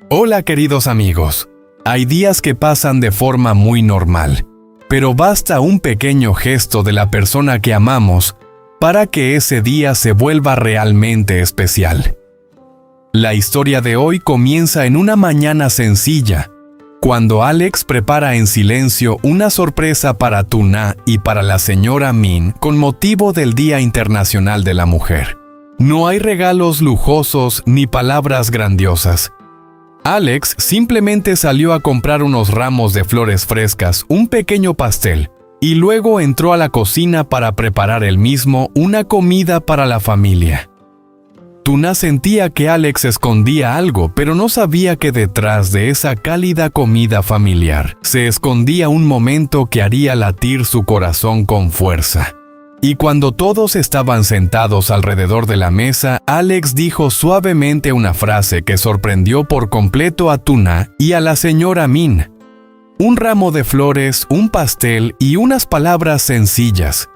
Hola queridos amigos, hay días que pasan de forma muy normal, pero basta un pequeño gesto de la persona que amamos para que ese día se vuelva realmente especial. La historia de hoy comienza en una mañana sencilla, cuando Alex prepara en silencio una sorpresa para Tuna y para la señora Min con motivo del Día Internacional de la Mujer. No hay regalos lujosos ni palabras grandiosas. Alex simplemente salió a comprar unos ramos de flores frescas, un pequeño pastel, y luego entró a la cocina para preparar él mismo una comida para la familia. Tuna sentía que Alex escondía algo, pero no sabía que detrás de esa cálida comida familiar se escondía un momento que haría latir su corazón con fuerza. Y cuando todos estaban sentados alrededor de la mesa, Alex dijo suavemente una frase que sorprendió por completo a Tuna y a la señora Min. Un ramo de flores, un pastel y unas palabras sencillas,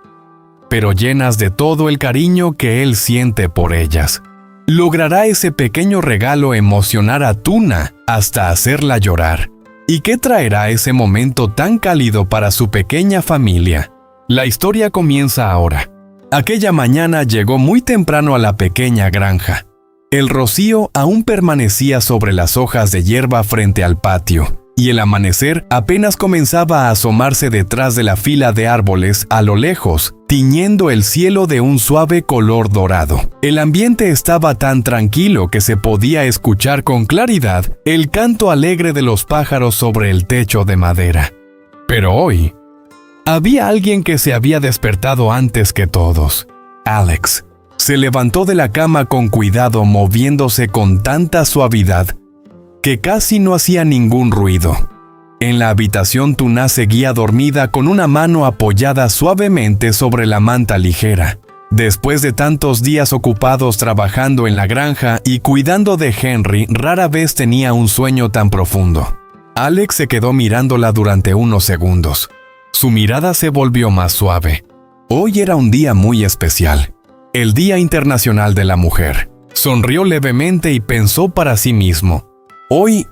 pero llenas de todo el cariño que él siente por ellas. ¿Logrará ese pequeño regalo emocionar a Tuna hasta hacerla llorar? ¿Y qué traerá ese momento tan cálido para su pequeña familia? La historia comienza ahora. Aquella mañana llegó muy temprano a la pequeña granja. El rocío aún permanecía sobre las hojas de hierba frente al patio, y el amanecer apenas comenzaba a asomarse detrás de la fila de árboles a lo lejos, tiñendo el cielo de un suave color dorado. El ambiente estaba tan tranquilo que se podía escuchar con claridad el canto alegre de los pájaros sobre el techo de madera. Pero hoy, había alguien que se había despertado antes que todos. Alex se levantó de la cama con cuidado, moviéndose con tanta suavidad que casi no hacía ningún ruido. En la habitación, Tuna seguía dormida con una mano apoyada suavemente sobre la manta ligera. Después de tantos días ocupados trabajando en la granja y cuidando de Henry, rara vez tenía un sueño tan profundo. Alex se quedó mirándola durante unos segundos. Su mirada se volvió más suave. Hoy era un día muy especial, el Día Internacional de la Mujer. Sonrió levemente y pensó para sí mismo: hoy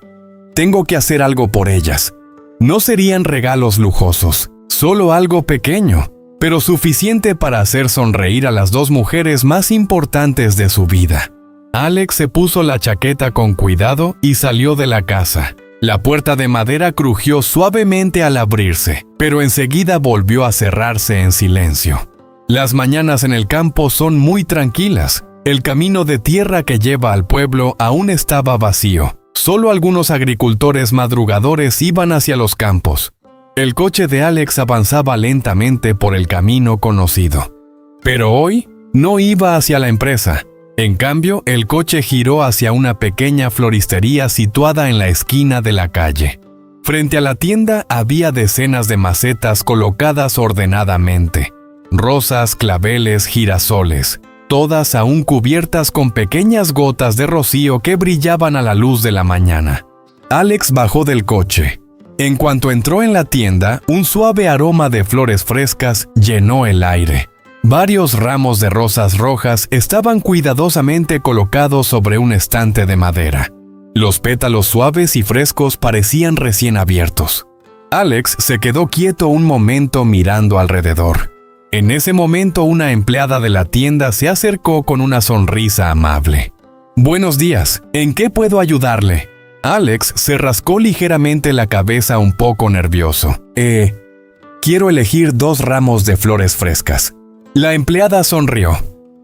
tengo que hacer algo por ellas. No serían regalos lujosos, solo algo pequeño, pero suficiente para hacer sonreír a las dos mujeres más importantes de su vida. Alex se puso la chaqueta con cuidado y salió de la casa. La puerta de madera crujió suavemente al abrirse, pero enseguida volvió a cerrarse en silencio. Las mañanas en el campo son muy tranquilas. El camino de tierra que lleva al pueblo aún estaba vacío. Solo algunos agricultores madrugadores iban hacia los campos. El coche de Alex avanzaba lentamente por el camino conocido. Pero hoy no iba hacia la empresa. En cambio, el coche giró hacia una pequeña floristería situada en la esquina de la calle. Frente a la tienda había decenas de macetas colocadas ordenadamente. Rosas, claveles, girasoles, todas aún cubiertas con pequeñas gotas de rocío que brillaban a la luz de la mañana. Alex bajó del coche. En cuanto entró en la tienda, un suave aroma de flores frescas llenó el aire. Varios ramos de rosas rojas estaban cuidadosamente colocados sobre un estante de madera. Los pétalos suaves y frescos parecían recién abiertos. Alex se quedó quieto un momento mirando alrededor. En ese momento, una empleada de la tienda se acercó con una sonrisa amable. «Buenos días, ¿en qué puedo ayudarle?» Alex se rascó ligeramente la cabeza un poco nervioso. Quiero elegir 2 ramos de flores frescas». La empleada sonrió.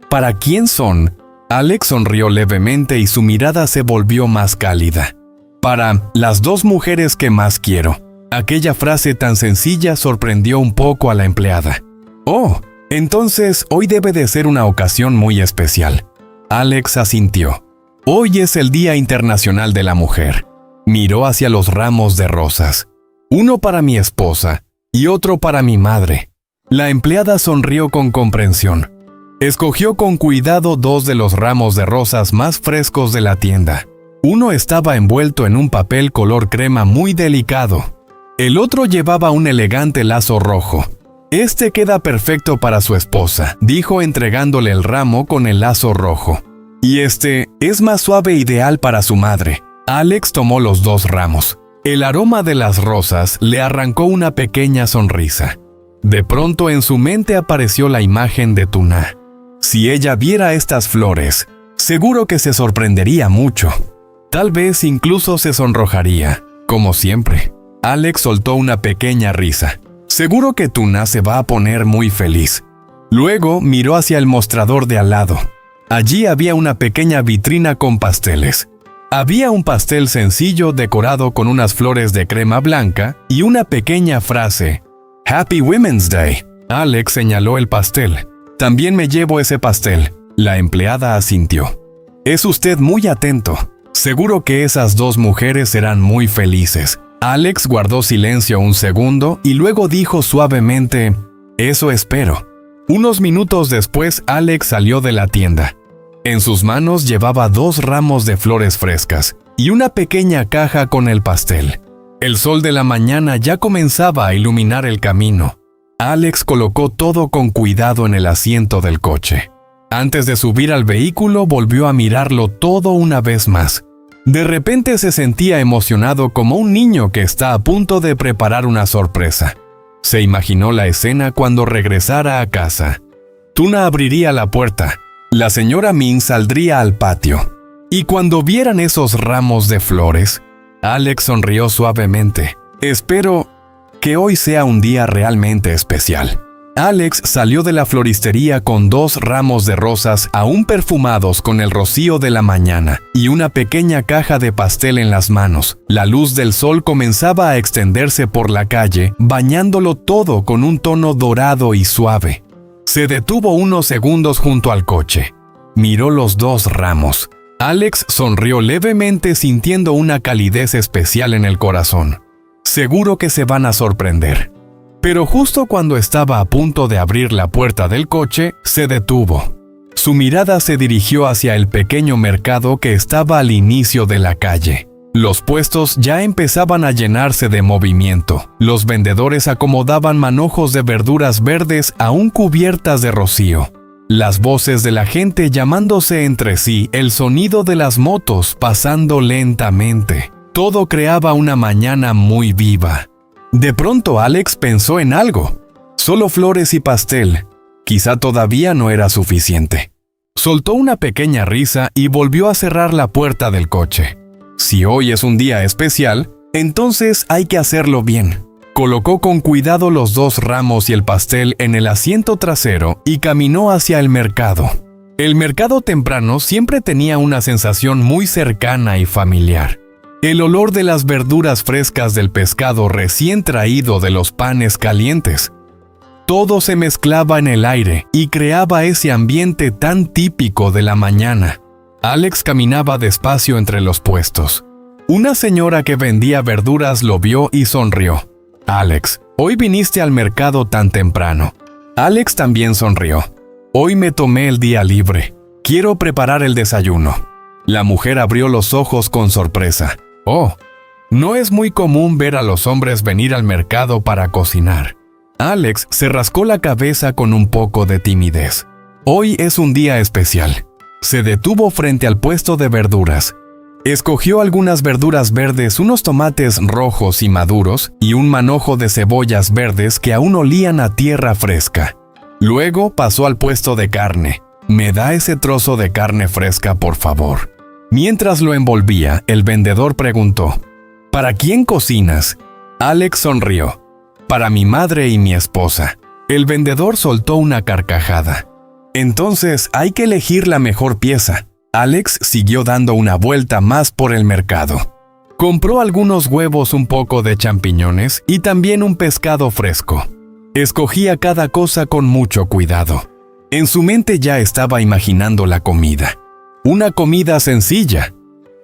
¿Para quién son? Alex sonrió levemente y su mirada se volvió más cálida. Para las 2 mujeres que más quiero. Aquella frase tan sencilla sorprendió un poco a la empleada. Oh, entonces hoy debe de ser una ocasión muy especial. Alex asintió. Hoy es el Día Internacional de la Mujer. Miró hacia los ramos de rosas. Uno para mi esposa y otro para mi madre. La empleada sonrió con comprensión. Escogió con cuidado 2 de los ramos de rosas más frescos de la tienda. Uno estaba envuelto en un papel color crema muy delicado. El otro llevaba un elegante lazo rojo. «Este queda perfecto para su esposa», dijo entregándole el ramo con el lazo rojo. «Y este es más suave e ideal para su madre». Alex tomó los 2 ramos. El aroma de las rosas le arrancó una pequeña sonrisa. De pronto en su mente apareció la imagen de Tuna. Si ella viera estas flores, seguro que se sorprendería mucho. Tal vez incluso se sonrojaría, como siempre. Alex soltó una pequeña risa. Seguro que Tuna se va a poner muy feliz. Luego miró hacia el mostrador de al lado. Allí había una pequeña vitrina con pasteles. Había un pastel sencillo decorado con unas flores de crema blanca y una pequeña frase: Happy Women's Day. Alex señaló el pastel. También me llevo ese pastel. La empleada asintió. Es usted muy atento. Seguro que esas 2 mujeres serán muy felices. Alex guardó silencio un segundo y luego dijo suavemente: Eso espero. Unos minutos después, Alex salió de la tienda. En sus manos llevaba 2 ramos de flores frescas y una pequeña caja con el pastel. El sol de la mañana ya comenzaba a iluminar el camino. Alex colocó todo con cuidado en el asiento del coche. Antes de subir al vehículo, volvió a mirarlo todo una vez más. De repente se sentía emocionado como un niño que está a punto de preparar una sorpresa. Se imaginó la escena cuando regresara a casa. Tuna abriría la puerta. La señora Min saldría al patio. Y cuando vieran esos ramos de flores, Alex sonrió suavemente. Espero que hoy sea un día realmente especial. Alex salió de la floristería con 2 ramos de rosas aún perfumados con el rocío de la mañana y una pequeña caja de pastel en las manos. La luz del sol comenzaba a extenderse por la calle, bañándolo todo con un tono dorado y suave. Se detuvo unos segundos junto al coche. Miró los 2 ramos. Alex sonrió levemente sintiendo una calidez especial en el corazón. Seguro que se van a sorprender. Pero justo cuando estaba a punto de abrir la puerta del coche, se detuvo. Su mirada se dirigió hacia el pequeño mercado que estaba al inicio de la calle. Los puestos ya empezaban a llenarse de movimiento. Los vendedores acomodaban manojos de verduras verdes aún cubiertas de rocío. Las voces de la gente llamándose entre sí, el sonido de las motos pasando lentamente. Todo creaba una mañana muy viva. De pronto Alex pensó en algo. Solo flores y pastel. Quizá todavía no era suficiente. Soltó una pequeña risa y volvió a cerrar la puerta del coche. Si hoy es un día especial, entonces hay que hacerlo bien. Colocó con cuidado los 2 ramos y el pastel en el asiento trasero y caminó hacia el mercado. El mercado temprano siempre tenía una sensación muy cercana y familiar. El olor de las verduras frescas del pescado recién traído de los panes calientes. Todo se mezclaba en el aire y creaba ese ambiente tan típico de la mañana. Alex caminaba despacio entre los puestos. Una señora que vendía verduras lo vio y sonrió. Alex, hoy viniste al mercado tan temprano. Alex también sonrió. Hoy me tomé el día libre. Quiero preparar el desayuno. La mujer abrió los ojos con sorpresa. Oh, no es muy común ver a los hombres venir al mercado para cocinar. Alex se rascó la cabeza con un poco de timidez. Hoy es un día especial. Se detuvo frente al puesto de verduras. Escogió algunas verduras verdes, unos tomates rojos y maduros y un manojo de cebollas verdes que aún olían a tierra fresca. Luego pasó al puesto de carne. «¿Me da ese trozo de carne fresca, por favor?». Mientras lo envolvía, el vendedor preguntó: «¿Para quién cocinas?». Alex sonrió. «Para mi madre y mi esposa». El vendedor soltó una carcajada. «Entonces hay que elegir la mejor pieza». Alex siguió dando una vuelta más por el mercado. Compró algunos huevos, un poco de champiñones y también un pescado fresco. Escogía cada cosa con mucho cuidado. En su mente ya estaba imaginando la comida. Una comida sencilla,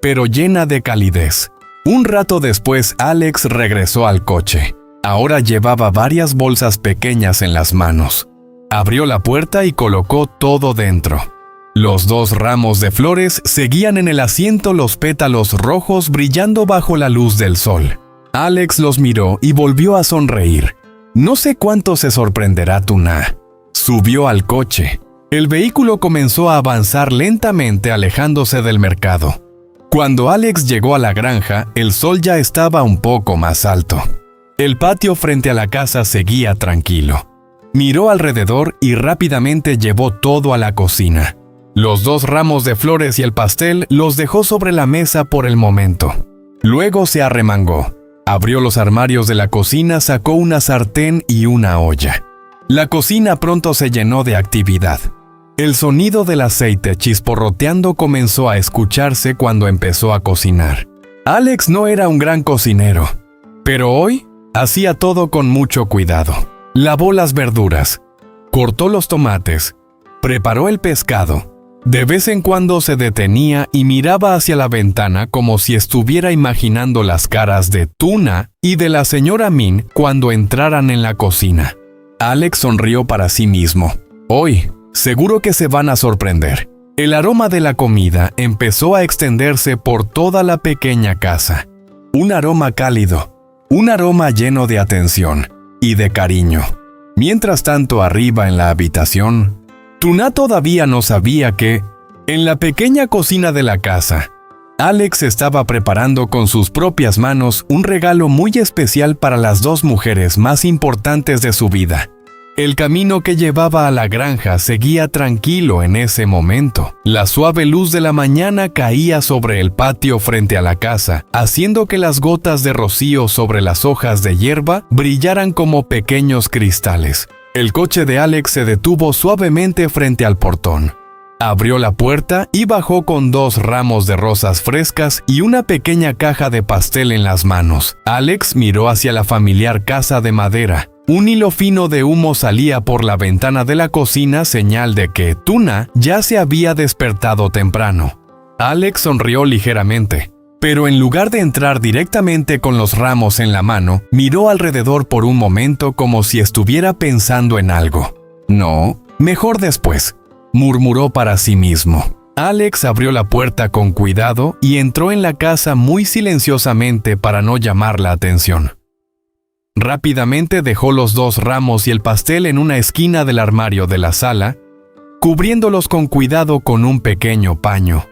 pero llena de calidez. Un rato después, Alex regresó al coche. Ahora llevaba varias bolsas pequeñas en las manos. Abrió la puerta y colocó todo dentro. Los 2 ramos de flores seguían en el asiento, los pétalos rojos brillando bajo la luz del sol. Alex los miró y volvió a sonreír. No sé cuánto se sorprenderá Tuna. Subió al coche. El vehículo comenzó a avanzar lentamente alejándose del mercado. Cuando Alex llegó a la granja, el sol ya estaba un poco más alto. El patio frente a la casa seguía tranquilo. Miró alrededor y rápidamente llevó todo a la cocina. Los 2 ramos de flores y el pastel los dejó sobre la mesa por el momento. Luego se arremangó. Abrió los armarios de la cocina, sacó una sartén y una olla. La cocina pronto se llenó de actividad. El sonido del aceite chisporroteando comenzó a escucharse cuando empezó a cocinar. Alex no era un gran cocinero, pero hoy hacía todo con mucho cuidado. Lavó las verduras, cortó los tomates, preparó el pescado. De vez en cuando se detenía y miraba hacia la ventana como si estuviera imaginando las caras de Tuna y de la señora Min cuando entraran en la cocina. Alex sonrió para sí mismo. Hoy, seguro que se van a sorprender. El aroma de la comida empezó a extenderse por toda la pequeña casa. Un aroma cálido, un aroma lleno de atención y de cariño. Mientras tanto, arriba en la habitación, Tuna todavía no sabía que, en la pequeña cocina de la casa, Alex estaba preparando con sus propias manos un regalo muy especial para las 2 mujeres más importantes de su vida. El camino que llevaba a la granja seguía tranquilo en ese momento. La suave luz de la mañana caía sobre el patio frente a la casa, haciendo que las gotas de rocío sobre las hojas de hierba brillaran como pequeños cristales. El coche de Alex se detuvo suavemente frente al portón. Abrió la puerta y bajó con 2 ramos de rosas frescas y una pequeña caja de pastel en las manos. Alex miró hacia la familiar casa de madera. Un hilo fino de humo salía por la ventana de la cocina, señal de que Tuna ya se había despertado temprano. Alex sonrió ligeramente, pero en lugar de entrar directamente con los ramos en la mano, miró alrededor por un momento como si estuviera pensando en algo. No, mejor después, murmuró para sí mismo. Alex abrió la puerta con cuidado y entró en la casa muy silenciosamente para no llamar la atención. Rápidamente dejó los 2 ramos y el pastel en una esquina del armario de la sala, cubriéndolos con cuidado con un pequeño paño.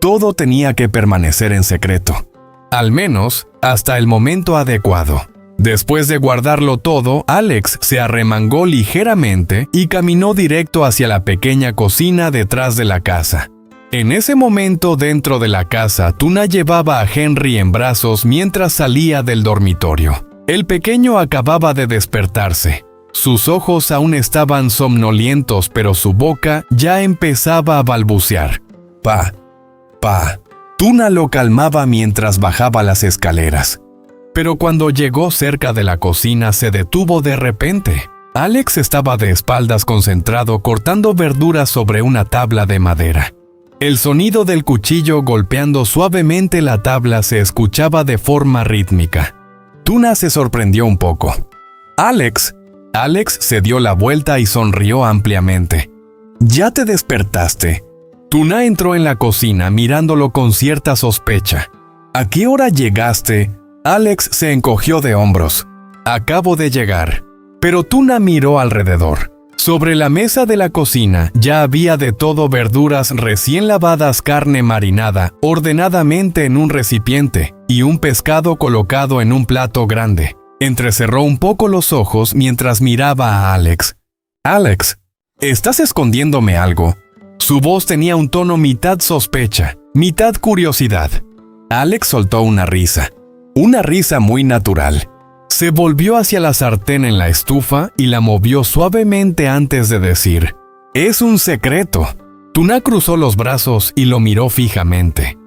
Todo tenía que permanecer en secreto, al menos hasta el momento adecuado. Después de guardarlo todo, Alex se arremangó ligeramente y caminó directo hacia la pequeña cocina detrás de la casa. En ese momento, dentro de la casa, Tuna llevaba a Henry en brazos mientras salía del dormitorio. El pequeño acababa de despertarse. Sus ojos aún estaban somnolientos, pero su boca ya empezaba a balbucear. Pa. Tuna lo calmaba mientras bajaba las escaleras. Pero cuando llegó cerca de la cocina se detuvo de repente. Alex estaba de espaldas concentrado cortando verduras sobre una tabla de madera. El sonido del cuchillo golpeando suavemente la tabla se escuchaba de forma rítmica. Tuna se sorprendió un poco. Alex se dio la vuelta y sonrió ampliamente. ¿Ya te despertaste? Tuna entró en la cocina mirándolo con cierta sospecha. ¿A qué hora llegaste? Alex se encogió de hombros. Acabo de llegar. Pero Tuna miró alrededor. Sobre la mesa de la cocina ya había de todo: verduras recién lavadas, carne marinada ordenadamente en un recipiente y un pescado colocado en un plato grande. Entrecerró un poco los ojos mientras miraba a Alex. Alex, ¿estás escondiéndome algo? Su voz tenía un tono mitad sospecha, mitad curiosidad. Alex soltó una risa muy natural. Se volvió hacia la sartén en la estufa y la movió suavemente antes de decir: «Es un secreto». Tuna cruzó los brazos y lo miró fijamente.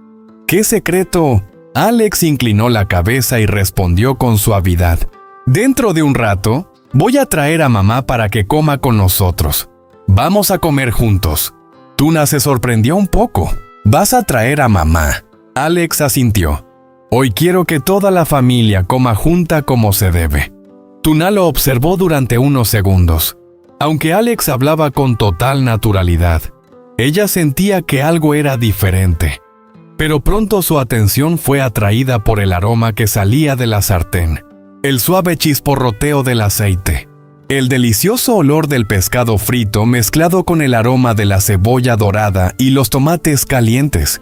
«¿Qué secreto?». Alex inclinó la cabeza y respondió con suavidad: «Dentro de un rato, voy a traer a mamá para que coma con nosotros. Vamos a comer juntos». Tuna se sorprendió un poco. «¿Vas a traer a mamá?». Alex asintió. «Hoy quiero que toda la familia coma junta como se debe». Tuna lo observó durante unos segundos. Aunque Alex hablaba con total naturalidad, ella sentía que algo era diferente. Pero pronto su atención fue atraída por el aroma que salía de la sartén, el suave chisporroteo del aceite, el delicioso olor del pescado frito mezclado con el aroma de la cebolla dorada y los tomates calientes.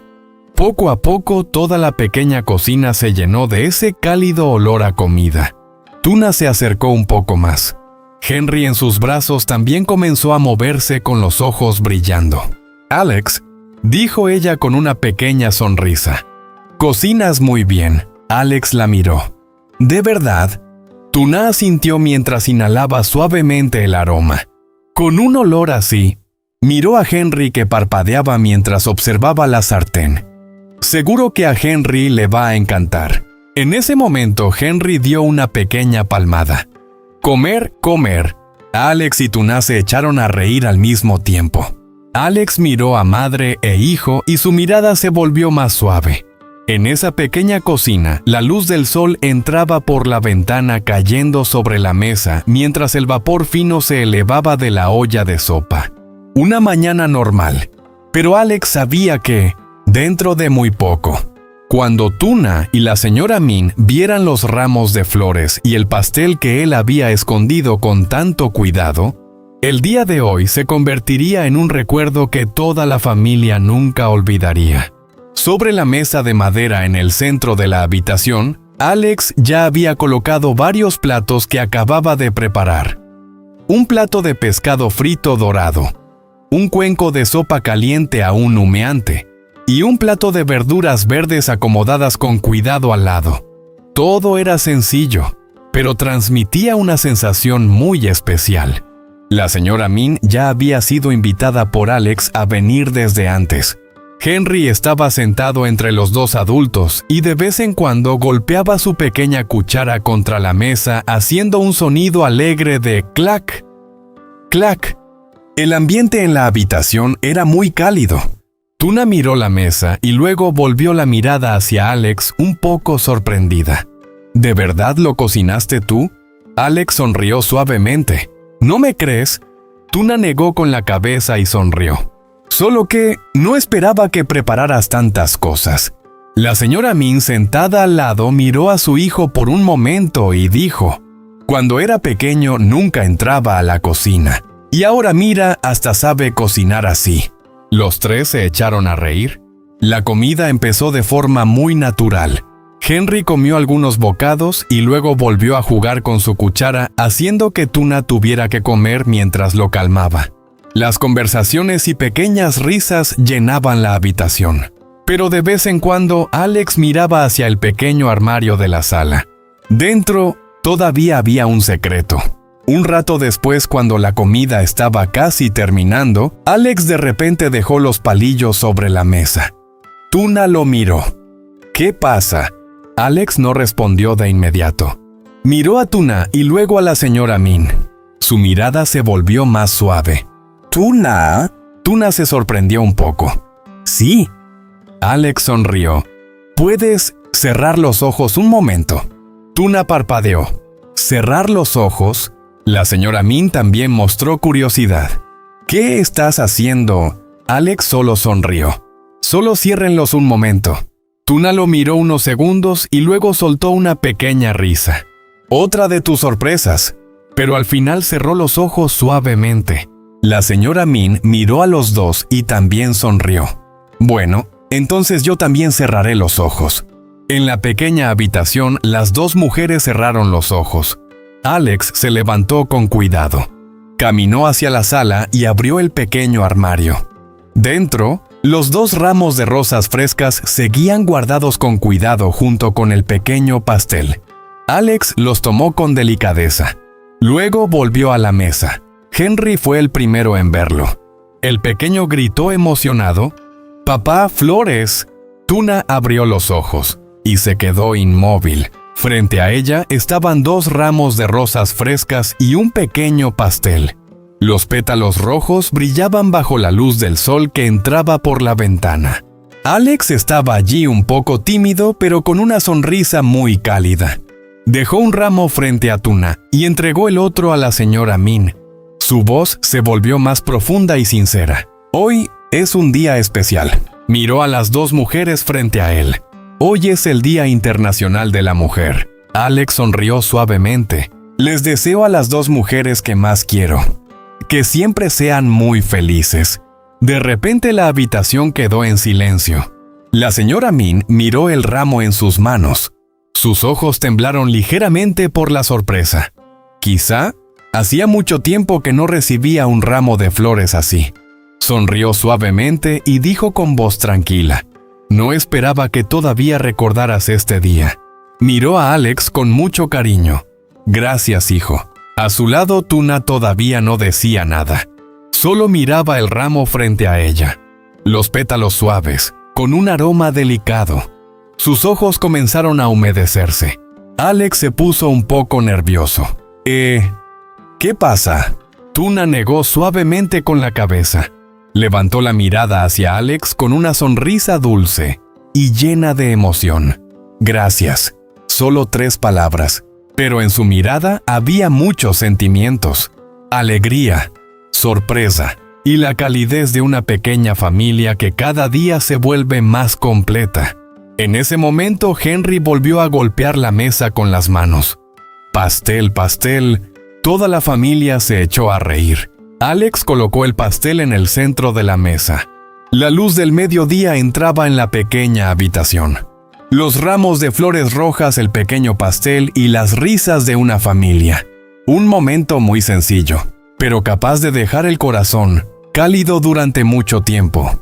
Poco a poco toda la pequeña cocina se llenó de ese cálido olor a comida. Tuna se acercó un poco más. Henry en sus brazos también comenzó a moverse con los ojos brillando. «Alex», dijo ella con una pequeña sonrisa. «Cocinas muy bien». Alex la miró. «¿De verdad?». Tuna asintió mientras inhalaba suavemente el aroma. Con un olor así, miró a Henry que parpadeaba mientras observaba la sartén. «Seguro que a Henry le va a encantar». En ese momento, Henry dio una pequeña palmada. «Comer, comer». Alex y Tuna se echaron a reír al mismo tiempo. Alex miró a madre e hijo y su mirada se volvió más suave. En esa pequeña cocina, la luz del sol entraba por la ventana cayendo sobre la mesa mientras el vapor fino se elevaba de la olla de sopa. Una mañana normal, pero Alex sabía que, dentro de muy poco, cuando Tuna y la señora Min vieran los ramos de flores y el pastel que él había escondido con tanto cuidado, el día de hoy se convertiría en un recuerdo que toda la familia nunca olvidaría. Sobre la mesa de madera en el centro de la habitación, Alex ya había colocado varios platos que acababa de preparar. Un plato de pescado frito dorado, un cuenco de sopa caliente aún humeante, y un plato de verduras verdes acomodadas con cuidado al lado. Todo era sencillo, pero transmitía una sensación muy especial. La señora Min ya había sido invitada por Alex a venir desde antes. Henry estaba sentado entre los dos adultos y de vez en cuando golpeaba su pequeña cuchara contra la mesa haciendo un sonido alegre de clac, clac. El ambiente en la habitación era muy cálido. Tuna miró la mesa y luego volvió la mirada hacia Alex un poco sorprendida. ¿De verdad lo cocinaste tú? Alex sonrió suavemente. ¿No me crees? Tuna negó con la cabeza y sonrió. Solo que no esperaba que prepararas tantas cosas. La señora Min, sentada al lado, miró a su hijo por un momento y dijo: «Cuando era pequeño nunca entraba a la cocina, y ahora mira, hasta sabe cocinar así». Los tres se echaron a reír. La comida empezó de forma muy natural. Henry comió algunos bocados y luego volvió a jugar con su cuchara, haciendo que Tuna tuviera que comer mientras lo calmaba. Las conversaciones y pequeñas risas llenaban la habitación. Pero de vez en cuando, Alex miraba hacia el pequeño armario de la sala. Dentro, todavía había un secreto. Un rato después, cuando la comida estaba casi terminando, Alex de repente dejó los palillos sobre la mesa. Tuna lo miró. «¿Qué pasa?». Alex no respondió de inmediato. Miró a Tuna y luego a la señora Min. Su mirada se volvió más suave. «¿Tuna?». Tuna se sorprendió un poco. «Sí». Alex sonrió. «¿Puedes cerrar los ojos un momento?». Tuna parpadeó. «¿Cerrar los ojos?». La señora Min también mostró curiosidad. «¿Qué estás haciendo?». Alex solo sonrió. «Solo ciérrenlos un momento». Tuna lo miró unos segundos y luego soltó una pequeña risa. «Otra de tus sorpresas». Pero al final cerró los ojos suavemente. La señora Min miró a los dos y también sonrió. «Bueno, entonces yo también cerraré los ojos». En la pequeña habitación, las dos mujeres cerraron los ojos. Alex se levantó con cuidado. Caminó hacia la sala y abrió el pequeño armario. Dentro, los dos ramos de rosas frescas seguían guardados con cuidado junto con el pequeño pastel. Alex los tomó con delicadeza. Luego volvió a la mesa. Henry fue el primero en verlo. El pequeño gritó emocionado: «¡Papá, flores!». Tuna abrió los ojos y se quedó inmóvil. Frente a ella estaban dos ramos de rosas frescas y un pequeño pastel. Los pétalos rojos brillaban bajo la luz del sol que entraba por la ventana. Alex estaba allí un poco tímido, pero con una sonrisa muy cálida. Dejó un ramo frente a Tuna y entregó el otro a la señora Min. Su voz se volvió más profunda y sincera. «Hoy es un día especial». Miró a las dos mujeres frente a él. «Hoy es el Día Internacional de la Mujer». Alex sonrió suavemente. «Les deseo a las dos mujeres que más quiero. Que siempre sean muy felices». De repente la habitación quedó en silencio. La señora Min miró el ramo en sus manos. Sus ojos temblaron ligeramente por la sorpresa. Quizá hacía mucho tiempo que no recibía un ramo de flores así. Sonrió suavemente y dijo con voz tranquila: «No esperaba que todavía recordaras este día». Miró a Alex con mucho cariño. «Gracias, hijo». A su lado, Tuna todavía no decía nada. Solo miraba el ramo frente a ella. Los pétalos suaves, con un aroma delicado. Sus ojos comenzaron a humedecerse. Alex se puso un poco nervioso. ¿Qué pasa?» Tuna negó suavemente con la cabeza. Levantó la mirada hacia Alex con una sonrisa dulce y llena de emoción. «Gracias». Solo 3 palabras, pero en su mirada había muchos sentimientos. Alegría, sorpresa y la calidez de una pequeña familia que cada día se vuelve más completa. En ese momento, Henry volvió a golpear la mesa con las manos. «Pastel, pastel». Toda la familia se echó a reír. Alex colocó el pastel en el centro de la mesa. La luz del mediodía entraba en la pequeña habitación. Los ramos de flores rojas, el pequeño pastel y las risas de una familia. Un momento muy sencillo, pero capaz de dejar el corazón cálido durante mucho tiempo.